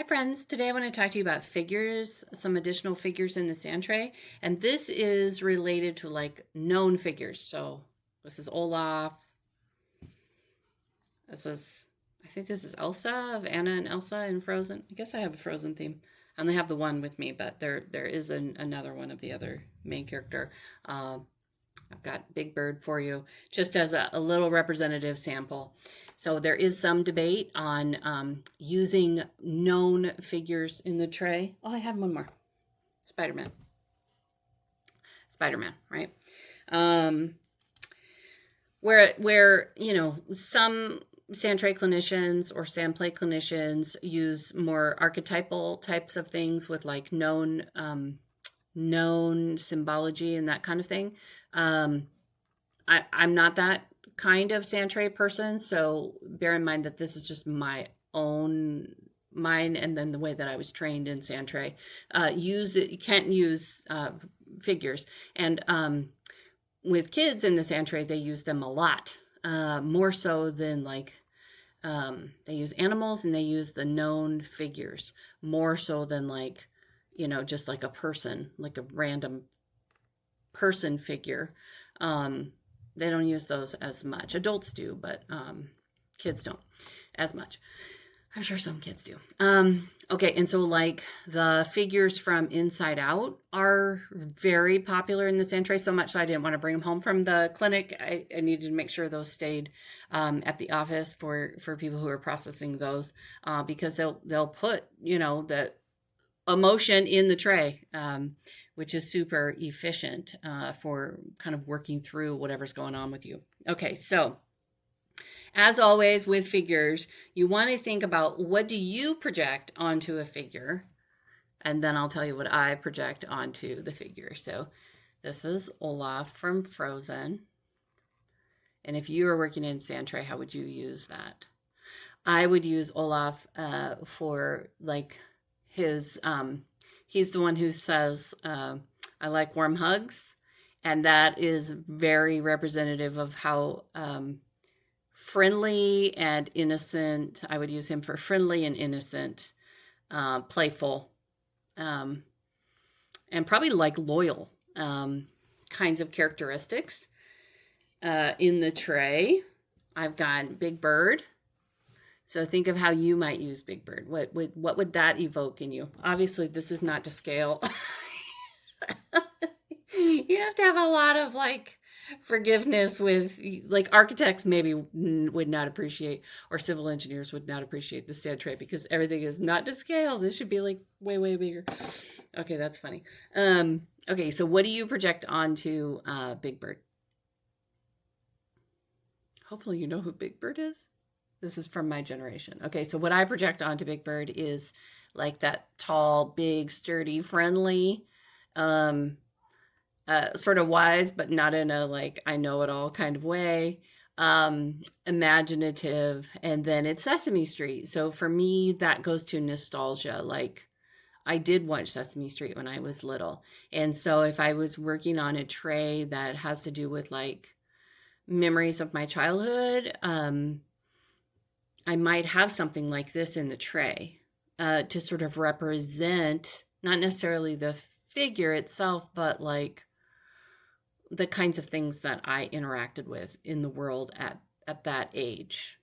Hi friends, today I want to talk to you about figures, some additional figures in the Sandtray, and this is related to like known figures. So this is Olaf, I think this is Elsa of Anna and Elsa in Frozen. I guess I have a Frozen theme. I only have the one with me, but there is another one of the other main character. I've got Big Bird for you, just as a little representative sample. So there is some debate on using known figures in the tray. Oh, I have one more. Spider-Man. Spider-Man, right? Where some Sandtray clinicians or Sandplay clinicians use more archetypal types of things with like known symbology and that kind of thing. I'm not that kind of Sandtray person, so bear in mind that this is just mine, and then the way that I was trained in Sandtray. You can't use figures, and with kids in the Sandtray, they use them a lot, more so than like they use animals and they use the known figures more so than like just like a person, like a random person figure. They don't use those as much. Adults do, but kids don't as much. I'm sure some kids do. Okay, and so like the figures from Inside Out are very popular in the Sandtray, so much so I didn't want to bring them home from the clinic. I needed to make sure those stayed at the office for people who are processing those, because they'll put the emotion in the tray, which is super efficient for kind of working through whatever's going on with you. Okay, so as always with figures, you want to think about what do you project onto a figure, and then I'll tell you what I project onto the figure. So this is Olaf from Frozen. And if you were working in Sandtray, how would you use that? I would use Olaf for like his, he's the one who says, I like warm hugs. And that is very representative of how friendly and innocent. I would use him for friendly and innocent, playful, and probably like loyal kinds of characteristics. In the tray, I've got Big Bird. So think of how you might use Big Bird. What would that evoke in you? Obviously, this is not to scale. You have to have a lot of like forgiveness with like architects maybe would not appreciate, or civil engineers would not appreciate the Sandtray because everything is not to scale. This should be like way bigger. Okay, that's funny. Okay, so what do you project onto Big Bird? Hopefully you know who Big Bird is. This is from my generation. Okay, so what I project onto Big Bird is like that tall, big, sturdy, friendly, sort of wise, but not in a like I know it all kind of way. Imaginative, and then it's Sesame Street. So for me, that goes to nostalgia. Like I did watch Sesame Street when I was little, and so if I was working on a tray that has to do with like memories of my childhood, I might have something like this in the tray to sort of represent not necessarily the figure itself, but like the kinds of things that I interacted with in the world at that age.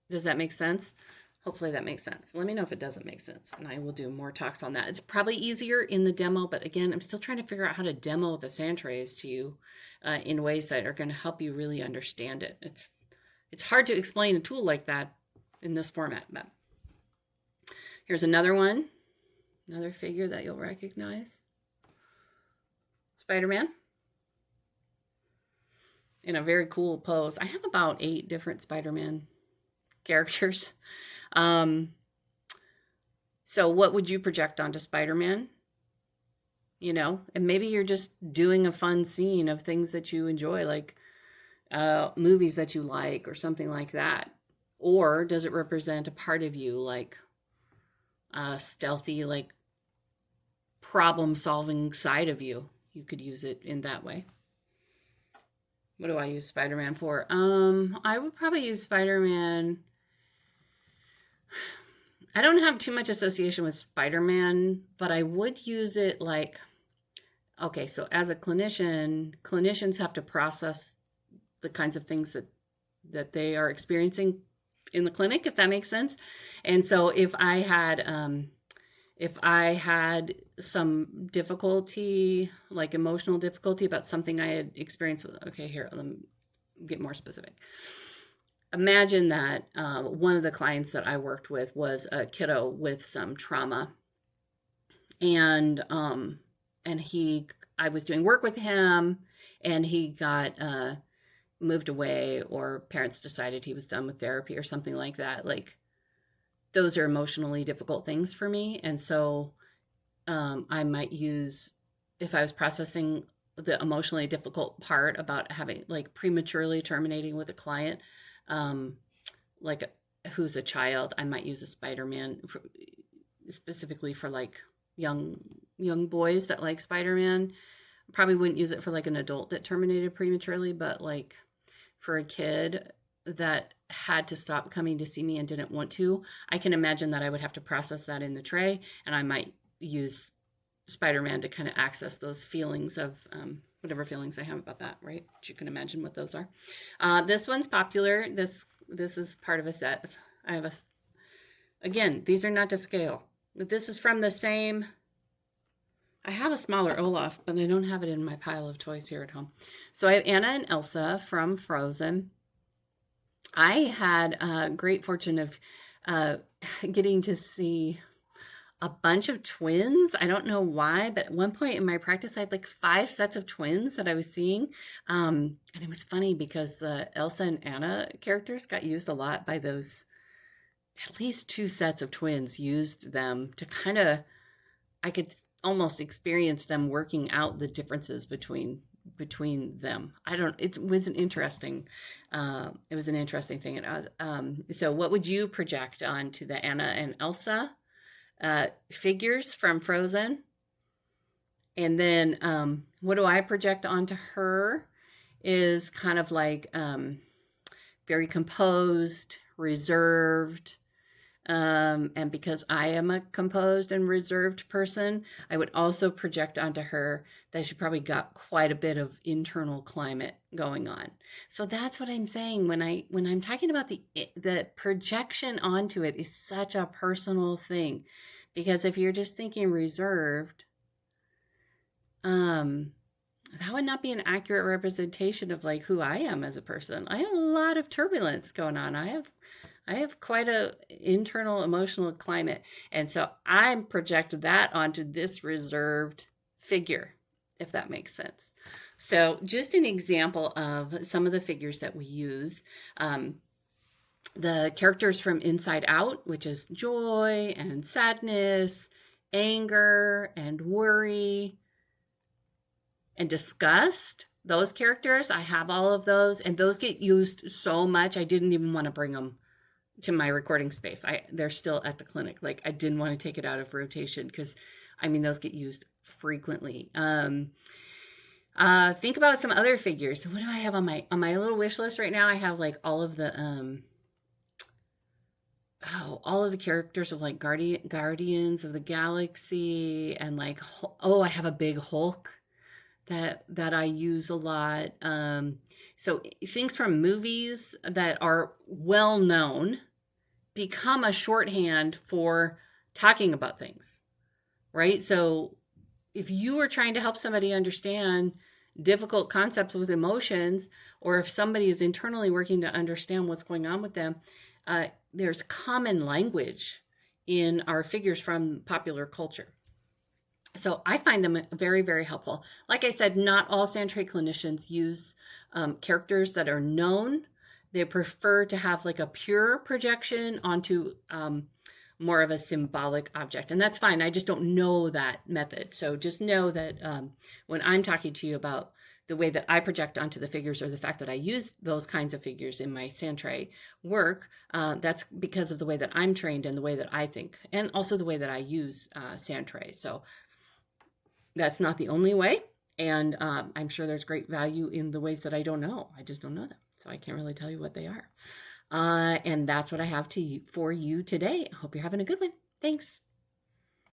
Does that make sense? Hopefully that makes sense. Let me know if it doesn't make sense, and I will do more talks on that. It's probably easier in the demo, but again, I'm still trying to figure out how to demo the Sandtrays to you in ways that are going to help you really understand it. It's hard to explain a tool like that in this format, but here's another one, another figure that you'll recognize. Spider-Man in a very cool pose. I have about 8 different Spider-Man characters. So what would you project onto Spider-Man? And maybe you're just doing a fun scene of things that you enjoy, like movies that you like or something like that. Or does it represent a part of you, like a stealthy, like problem-solving side of you? You could use it in that way. What do I use Spider-Man for? I would probably use Spider-Man I don't have too much association with Spider-Man, but I would use it like, okay, so as a clinician, clinicians have to process the kinds of things that they are experiencing in the clinic, if that makes sense. And so if I had some difficulty, like emotional difficulty about something I had experienced with, okay, here, let me get more specific. Imagine that one of the clients that I worked with was a kiddo with some trauma, and I was doing work with him, and he got moved away, or parents decided he was done with therapy or something like that. Like, those are emotionally difficult things for me, and so I might use, if I was processing the emotionally difficult part about having, like, prematurely terminating with a client, like who's a child, I might use a Spider-Man specifically for like young boys that like Spider-Man. Probably wouldn't use it for like an adult that terminated prematurely, but like for a kid that had to stop coming to see me and didn't want to, I can imagine that I would have to process that in the tray, and I might use Spider-Man to kind of access those feelings of whatever feelings I have about that, right? But you can imagine what those are. This one's popular. This is part of a set. I have again, these are not to scale. But this is from the same, I have a smaller Olaf, but I don't have it in my pile of toys here at home. So I have Anna and Elsa from Frozen. I had a great fortune of getting to see a bunch of twins. I don't know why, but at one point in my practice, I had like 5 sets of twins that I was seeing. And it was funny because the Elsa and Anna characters got used a lot by those, at least 2 sets of twins used them to kind of, I could almost experience them working out the differences between them. It was an interesting thing. And I was, so what would you project onto the Anna and Elsa figures from Frozen? And then what do I project onto her is kind of like very composed, reserved. And because I am a composed and reserved person, I would also project onto her that she probably got quite a bit of internal climate going on. So that's what I'm saying when I'm talking about the projection onto it is such a personal thing, because if you're just thinking reserved, that would not be an accurate representation of like who I am as a person. I have a lot of turbulence going on. I have quite a internal emotional climate. And so I project that onto this reserved figure, if that makes sense. So just an example of some of the figures that we use. The characters from Inside Out, which is joy and sadness, anger and worry and disgust. Those characters, I have all of those, and those get used so much I didn't even want to bring them to my recording space. They're still at the clinic. Like, I didn't want to take it out of rotation because, I mean, those get used frequently. Think about some other figures. So what do I have on my little wish list right now? I have like all of the characters of like Guardians of the Galaxy, and like, I have a big Hulk that I use a lot. So things from movies that are well known become a shorthand for talking about things, right? So if you are trying to help somebody understand difficult concepts with emotions, or if somebody is internally working to understand what's going on with them, there's common language in our figures from popular culture. So I find them very, very helpful. Like I said, not all Sandtray clinicians use characters that are known. They prefer to have like a pure projection onto more of a symbolic object. And that's fine. I just don't know that method. So just know that when I'm talking to you about the way that I project onto the figures, or the fact that I use those kinds of figures in my Sandtray work, that's because of the way that I'm trained and the way that I think, and also the way that I use Sandtray. So that's not the only way. And I'm sure there's great value in the ways that I don't know. I just don't know them. So I can't really tell you what they are. And that's what I have for you today. I hope you're having a good one. Thanks.